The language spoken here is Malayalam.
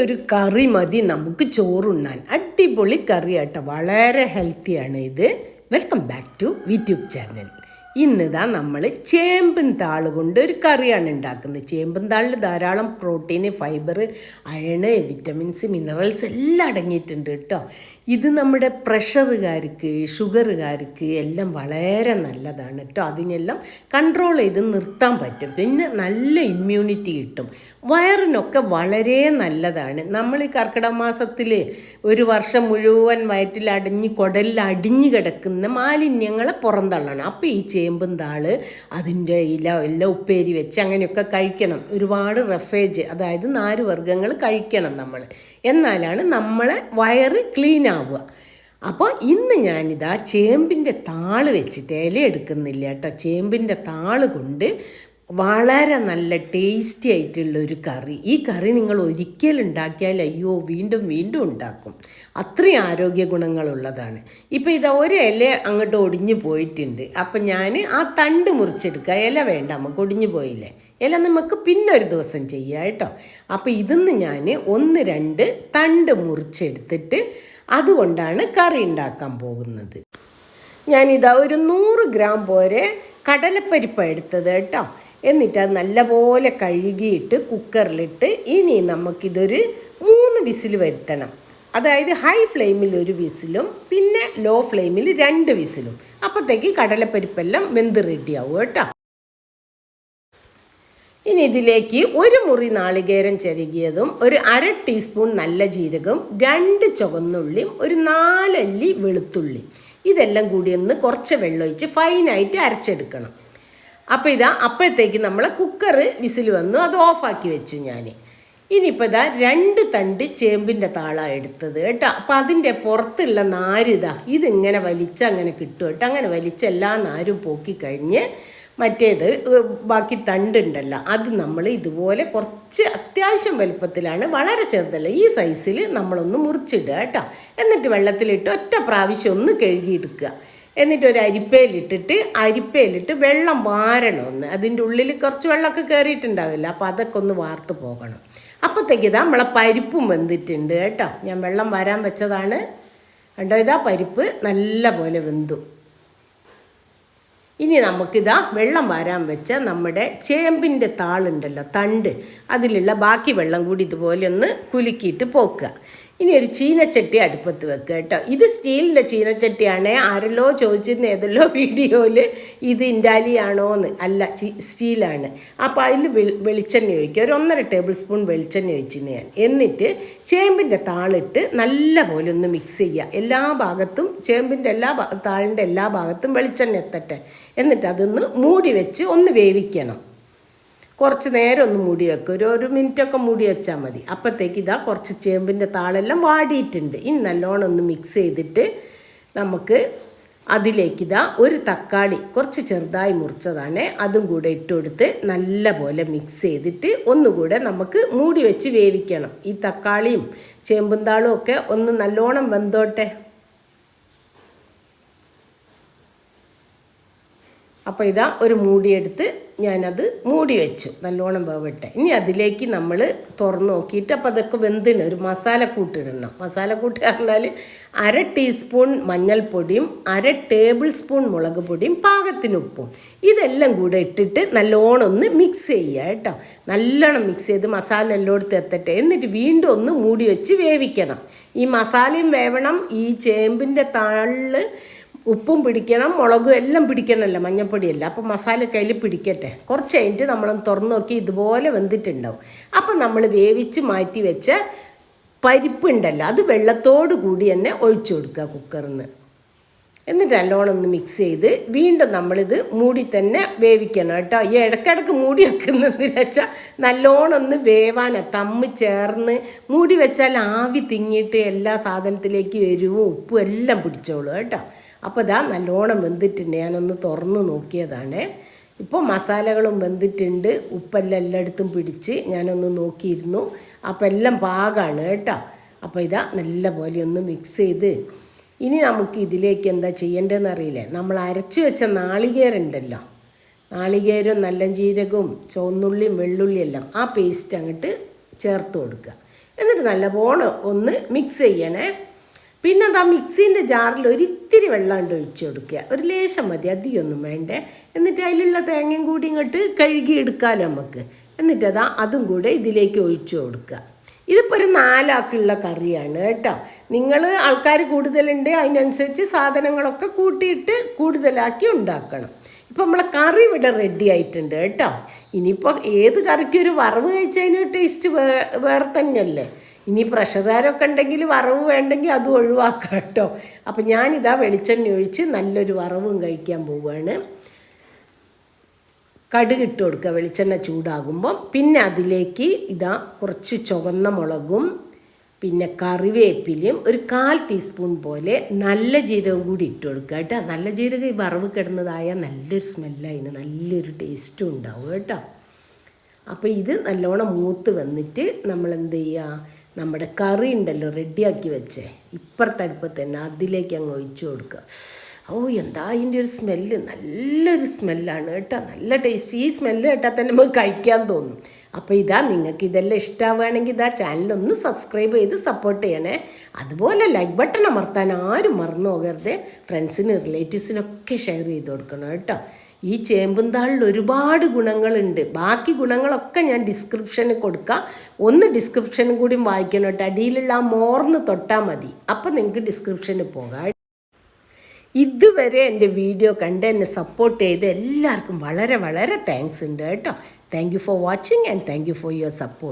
ഒരു കറി മതി നമുക്ക് ചോറുണ്ണാൻ. അടിപൊളി കറി കേട്ടോ, വളരെ ഹെൽത്തിയാണ് ഇത്. Welcome back to YouTube channel. ഇന്നിതാ നമ്മൾ ചേമ്പിൻ താള് കൊണ്ട് ഒരു കറിയാണ് ഉണ്ടാക്കുന്നത്. ചേമ്പിൻ താളിൽ ധാരാളം protein, fibre, iron, vitamins, minerals എല്ലാം അടങ്ങിയിട്ടുണ്ട് കേട്ടോ. ഇത് നമ്മുടെ പ്രഷറുകാർക്ക്, ഷുഗറുകാർക്ക് എല്ലാം വളരെ നല്ലതാണ് കേട്ടോ. അതിനെല്ലാം കൺട്രോൾ ചെയ്ത് നിർത്താൻ പറ്റും. പിന്നെ നല്ല ഇമ്മ്യൂണിറ്റി കിട്ടും. വയറിനൊക്കെ വളരെ നല്ലതാണ്. നമ്മൾ ഈ കർക്കിടക മാസത്തിൽ ഒരു വർഷം മുഴുവൻ വയറ്റിൽ കുടലിൽ അടിഞ്ഞു കിടക്കുന്ന മാലിന്യങ്ങളെ പുറന്തള്ളണം. അപ്പോൾ ഈ ചേമ്പും താള് അതിൻ്റെ എല്ലാം ഉപ്പേരി വെച്ച് അങ്ങനെയൊക്കെ കഴിക്കണം. ഒരുപാട് റഫേജ്, അതായത് നാരുവർഗ്ഗങ്ങൾ കഴിക്കണം നമ്മൾ. എന്നാലാണ് നമ്മളെ വയറ് ക്ലീൻ ആവുക. അപ്പോൾ ഇന്ന് ഞാനിതാ ചേമ്പിൻ്റെ താള് വെച്ചിട്ട്, ഇല എടുക്കുന്നില്ല കേട്ടോ, ചേമ്പിൻ്റെ താള് കൊണ്ട് വളരെ നല്ല ടേസ്റ്റി ആയിട്ടുള്ളൊരു കറി. ഈ കറി നിങ്ങൾ ഒരിക്കലും ഉണ്ടാക്കിയാൽ അയ്യോ വീണ്ടും വീണ്ടും ഉണ്ടാക്കും. അത്രയും ആരോഗ്യ ഗുണങ്ങളുള്ളതാണ്. ഇപ്പോൾ ഇതാ ഒരു ഇല അങ്ങോട്ട് ഒടിഞ്ഞു പോയിട്ടുണ്ട്. അപ്പം ഞാൻ ആ തണ്ട് മുറിച്ചെടുക്കുക. ഇല വേണ്ട, നമുക്ക് ഒടിഞ്ഞു പോയില്ലേ, ഇല നമുക്ക് പിന്നെ ഒരു ദിവസം ചെയ്യാം കേട്ടോ. അപ്പോൾ ഇതിന്ന് ഞാൻ 1-2 തണ്ട് മുറിച്ചെടുത്തിട്ട് അതുകൊണ്ടാണ് കറി ഉണ്ടാക്കാൻ പോകുന്നത്. ഞാനിതാ ഒരു 100 ഗ്രാം പോരെ കടലപ്പരിപ്പാണ് എടുത്തത് കേട്ടോ. എന്നിട്ട് അത് നല്ലപോലെ കഴുകിയിട്ട് കുക്കറിലിട്ട് ഇനി നമുക്കിതൊരു 3 വിസിൽ വരുത്തണം. അതായത് ഹൈ ഫ്ലെയിമിൽ 1 വിസിലും പിന്നെ ലോ ഫ്ലെയിമിൽ 2 വിസിലും. അപ്പോഴത്തേക്ക് കടലപ്പരിപ്പെല്ലാം വെന്ത് റെഡിയാവും കേട്ടോ. ഇനി ഇതിലേക്ക് 1 മുറി നാളികേരം ചിരകിയതും, ഒരു 1/2 ടീസ്പൂൺ നല്ല ജീരകം, 2 ചുവന്നുള്ളിയും, ഒരു 4 അല്ലി വെളുത്തുള്ളി, ഇതെല്ലാം കൂടി ഒന്ന് കുറച്ച് വെള്ളമൊഴിച്ച് ഫൈനായിട്ട് അരച്ചെടുക്കണം. അപ്പോൾ അപ്പോഴത്തേക്ക് നമ്മൾ കുക്കർ വിസിൽ വന്നു, അത് ഓഫാക്കി വെച്ചു ഞാൻ. ഇനിയിപ്പോൾ 2 തണ്ട് ചേമ്പിൻ്റെ താളാണ് എടുത്തത് കേട്ടോ. അപ്പോൾ അതിൻ്റെ പുറത്തുള്ള നാര് ഇതിങ്ങനെ അങ്ങനെ കിട്ടും കേട്ടോ. അങ്ങനെ വലിച്ച എല്ലാ നാരും പോക്കിക്കഴിഞ്ഞ് മറ്റേത് ബാക്കി തണ്ടുണ്ടല്ലോ അത് നമ്മൾ ഇതുപോലെ കുറച്ച് അത്യാവശ്യം വലുപ്പത്തിലാണ്, വളരെ ചെറുതല്ല, ഈ സൈസിൽ നമ്മളൊന്ന് മുറിച്ചിടുക കേട്ടോ. എന്നിട്ട് വെള്ളത്തിലിട്ട് ഒറ്റ പ്രാവശ്യം ഒന്ന് കഴുകിയെടുക്കുക. എന്നിട്ട് ഒരു അരിപ്പയിലിട്ട് വെള്ളം വാരണമെന്ന്. അതിൻ്റെ ഉള്ളിൽ കുറച്ച് വെള്ളമൊക്കെ കയറിയിട്ടുണ്ടാവില്ല, അപ്പോൾ അതൊക്കെ ഒന്ന് വാർത്ത് പോകണം. അപ്പോഴത്തേക്ക് നമ്മളെ പരിപ്പും വെന്തിട്ടുണ്ട് കേട്ടോ. ഞാൻ വെള്ളം വരാൻ വെച്ചതാണ് കണ്ടോ. പരിപ്പ് നല്ല പോലെ വെന്തു. ഇനി വെള്ളം വരാൻ വെച്ച നമ്മുടെ ചേമ്പിൻ്റെ താളുണ്ടല്ലോ, തണ്ട്, അതിലുള്ള ബാക്കി വെള്ളം കൂടി ഇതുപോലെ ഒന്ന് കുലുക്കിയിട്ട് പോക്കുക. ഇനി ഒരു ചീനച്ചട്ടി അടുപ്പത്ത് വെക്കുക കേട്ടോ. ഇത് സ്റ്റീലിൻ്റെ ചീനച്ചട്ടിയാണ്. ആരല്ലോ ചോദിച്ചിരുന്ന ഏതല്ലോ വീഡിയോയിൽ ഇത് ഇൻഡാലിയാണോ എന്ന്. അല്ല, സ്റ്റീലാണ്. അപ്പോൾ അതിൽ വെളിച്ചെണ്ണ ഒഴിക്കുക. ഒരു 1.5 ടേബിൾ സ്പൂൺ വെളിച്ചെണ്ണ ഒഴിച്ചിരുന്നു ഞാൻ. എന്നിട്ട് ചേമ്പിൻ്റെ താളിട്ട് നല്ല പോലെ ഒന്ന് മിക്സ് ചെയ്യുക. എല്ലാ ഭാഗത്തും ചേമ്പിൻ്റെ താളിൻ്റെ എല്ലാ ഭാഗത്തും വെളിച്ചെണ്ണ എത്തട്ടെ. എന്നിട്ട് അതൊന്ന് മൂടി വെച്ച് ഒന്ന് വേവിക്കണം. കുറച്ച് നേരം ഒന്ന് മൂടി വെക്കുക. ഒരു മിനിറ്റൊക്കെ മൂടി വെച്ചാൽ മതി. അപ്പോഴത്തേക്ക് കുറച്ച് ചേമ്പിൻ്റെ താളെല്ലാം വാടിയിട്ടുണ്ട്. ഇനി നല്ലോണം ഒന്ന് മിക്സ് ചെയ്തിട്ട് നമുക്ക് അതിലേക്ക് ഒരു തക്കാളി കുറച്ച് ചെറുതായി മുറിച്ചതാണ്, അതും കൂടെ ഇട്ട് കൊടുത്ത് നല്ല പോലെ മിക്സ് ചെയ്തിട്ട് ഒന്നുകൂടെ നമുക്ക് മൂടി വെച്ച് വേവിക്കണം. ഈ തക്കാളിയും ചേമ്പും താളും ഒക്കെ ഒന്ന് നല്ലോണം വെന്തോട്ടെ. അപ്പോൾ ഒരു മൂടിയെടുത്ത് ഞാനത് മൂടി വെച്ചു, നല്ലോണം വേവട്ടെ. ഇനി അതിലേക്ക് നമ്മൾ തുറന്ന് നോക്കിയിട്ട് അപ്പോൾ അതൊക്കെ വെന്തിന് ഒരു മസാലക്കൂട്ട് ഇടണം. മസാലക്കൂട്ട് പറഞ്ഞാൽ 1/2 ടീസ്പൂൺ മഞ്ഞൾപ്പൊടിയും 1/2 ടേബിൾ സ്പൂൺ മുളക് പൊടിയും പാകത്തിന് ഉപ്പും, ഇതെല്ലാം കൂടെ ഇട്ടിട്ട് നല്ലോണം ഒന്ന് മിക്സ് ചെയ്യുക കേട്ടോ. നല്ലോണം മിക്സ് ചെയ്ത് മസാല എല്ലായിടത്തും എത്തട്ടെ. എന്നിട്ട് വീണ്ടും ഒന്ന് മൂടി വെച്ച് വേവിക്കണം. ഈ മസാലയും വേവണം, ഈ ചേമ്പിൻ്റെ താളിൽ ഉപ്പും പിടിക്കണം, മുളകും എല്ലാം പിടിക്കണമല്ലോ, മഞ്ഞൾപ്പൊടിയല്ല. അപ്പോൾ മസാല കയ്യിൽ പിടിക്കട്ടെ. കുറച്ച് കഴിഞ്ഞിട്ട് നമ്മളൊന്ന് തുറന്ന് നോക്കി ഇതുപോലെ വെന്തിട്ടുണ്ടാവും. അപ്പം നമ്മൾ വേവിച്ച് മാറ്റി വെച്ച പരിപ്പുണ്ടല്ലോ അത് വെള്ളത്തോട് കൂടി തന്നെ ഒഴിച്ചു കൊടുക്കുക കുക്കറിൽ നിന്ന്. എന്നിട്ട് നല്ലോണം ഒന്ന് മിക്സ് ചെയ്ത് വീണ്ടും നമ്മളിത് മൂടി തന്നെ വേവിക്കണം കേട്ടോ. ഈ ഇടയ്ക്കിടയ്ക്ക് മൂടി വെക്കുന്നതെന്ന് വെച്ചാൽ നല്ലോണം ഒന്ന് വേവാനാണ്. തമ്മ് ചേർന്ന് മൂടി വെച്ചാൽ ആവി തിങ്ങിയിട്ട് എല്ലാ സാധനത്തിലേക്കും എരിവും ഉപ്പും എല്ലാം പിടിച്ചോളൂ കേട്ടോ. അപ്പോൾ നല്ലോണം വെന്തിട്ടുണ്ട്. ഞാനൊന്ന് തുറന്ന് നോക്കിയതാണ്. ഇപ്പോൾ മസാലകളും വെന്തിട്ടുണ്ട്, ഉപ്പെല്ലാം എല്ലായിടത്തും പിടിച്ച് ഞാനൊന്ന് നോക്കിയിരുന്നു. അപ്പോൾ എല്ലാം പാകമാണ് കേട്ടോ. അപ്പോൾ നല്ല പോലെ ഒന്ന് മിക്സ് ചെയ്ത് ഇനി നമുക്ക് ഇതിലേക്ക് എന്താ ചെയ്യേണ്ടതെന്ന് അറിയില്ലേ. നമ്മൾ അരച്ച് വെച്ച നാളികേരുണ്ടല്ലോ, നാളികേരും നല്ല ജീരകവും ചുവന്നുള്ളിയും വെള്ളുള്ളിയെല്ലാം ആ പേസ്റ്റ് അങ്ങോട്ട് ചേർത്ത് കൊടുക്കുക. എന്നിട്ട് നല്ലവണ്ണം ഒന്ന് മിക്സ് ചെയ്യണേ. പിന്നെ അത് ആ മിക്സീൻ്റെ ജാറിൽ ഒരിത്തിരി വെള്ളം കൊണ്ട് ഒഴിച്ച് കൊടുക്കുക, ഒരു ലേശം മതി, അധികമൊന്നും വേണ്ടേ. എന്നിട്ട് അതിലുള്ള തേങ്ങയും കൂടി ഇങ്ങോട്ട് കഴുകി എടുക്കാമല്ലോ നമുക്ക്. എന്നിട്ടതാ അതും കൂടെ ഇതിലേക്ക് ഒഴിച്ചു കൊടുക്കുക. ഇതിപ്പോൾ ഒരു 4 ആൾക്കുള്ള കറിയാണ് കേട്ടോ. നിങ്ങൾ ആൾക്കാർ കൂടുതലുണ്ട് അതിനനുസരിച്ച് സാധനങ്ങളൊക്കെ കൂട്ടിയിട്ട് കൂടുതലാക്കി ഉണ്ടാക്കണം. ഇപ്പം നമ്മളെ കറി ഇവിടെ റെഡി ആയിട്ടുണ്ട് കേട്ടോ. ഇനിയിപ്പോൾ ഏത് കറിക്കും ഒരു വറവ് കഴിച്ചതിന് ടേസ്റ്റ് വേറെ തന്നെയല്ലേ. ഇനി പ്രഷറുകാരൊക്കെ ഉണ്ടെങ്കിൽ വറവ് വേണ്ടെങ്കിൽ അതും ഒഴിവാക്കാം കേട്ടോ. അപ്പം ഞാനിതാ വെളിച്ചെണ്ണ ഒഴിച്ച് നല്ലൊരു വറവും കഴിക്കാൻ പോവുകയാണ്. കടുകിട്ട് കൊടുക്കുക വെളിച്ചെണ്ണ ചൂടാകുമ്പം. പിന്നെ അതിലേക്ക് ഇതാ കുറച്ച് ചുവന്ന മുളകും പിന്നെ കറിവേപ്പിലയും ഒരു 1/4 ടീസ്പൂൺ പോലെ നല്ല ജീരകം കൂടി ഇട്ട് കൊടുക്കുക കേട്ടോ. നല്ല ജീരകം ഈ വറവ് കിടന്നതായ നല്ലൊരു സ്മെല്ലതിന്, നല്ലൊരു ടേസ്റ്റും ഉണ്ടാവും കേട്ടോ. അപ്പോൾ ഇത് നല്ലോണം മൂത്ത് വന്നിട്ട് നമ്മൾ എന്ത് ചെയ്യുക, നമ്മുടെ കറി ഉണ്ടല്ലോ റെഡിയാക്കി വെച്ചേ ഇപ്പുറത്തെ അടുപ്പത്ത് തന്നെ അതിലേക്ക് അങ്ങ് ഒഴിച്ചു കൊടുക്കുക. എന്താ അതിൻ്റെ ഒരു സ്മെല്ല്, നല്ലൊരു സ്മെല്ലാണ് കേട്ടോ, നല്ല ടേസ്റ്റ്. ഈ സ്മെല്ല് കേട്ടാൽ തന്നെ നമുക്ക് കഴിക്കാൻ തോന്നും. അപ്പോൾ ഇതാ നിങ്ങൾക്ക് ഇതെല്ലാം ഇഷ്ടമാവുകയാണെങ്കിൽ ഇതാ ചാനലൊന്ന് സബ്സ്ക്രൈബ് ചെയ്ത് സപ്പോർട്ട് ചെയ്യണേ. അതുപോലെ ലൈക്ക് ബട്ടൺ അമർത്താൻ ആരും മറന്നു പോകരുത്. ഫ്രണ്ട്സിനും റിലേറ്റീവ്സിനൊക്കെ ഷെയർ ചെയ്ത് കൊടുക്കണം കേട്ടോ. ഈ ചേമ്പും താളിൽ ഒരുപാട് ഗുണങ്ങളുണ്ട്. ബാക്കി ഗുണങ്ങളൊക്കെ ഞാൻ ഡിസ്ക്രിപ്ഷനിൽ കൊടുക്കാം. ഒന്ന് ഡിസ്ക്രിപ്ഷനും കൂടി വായിക്കണം കേട്ടോ. അടിയിലുള്ള ആ മോർന്ന് തൊട്ടാൽ മതി, അപ്പം നിങ്ങൾക്ക് ഡിസ്ക്രിപ്ഷനിൽ പോകാം. ഇതുവരെ എൻ്റെ വീഡിയോ കണ്ട് എന്നെ സപ്പോർട്ട് ചെയ്ത് എല്ലാവർക്കും വളരെ വളരെ താങ്ക്സ് ഉണ്ട് കേട്ടോ. Thank you for watching and thank you for your support.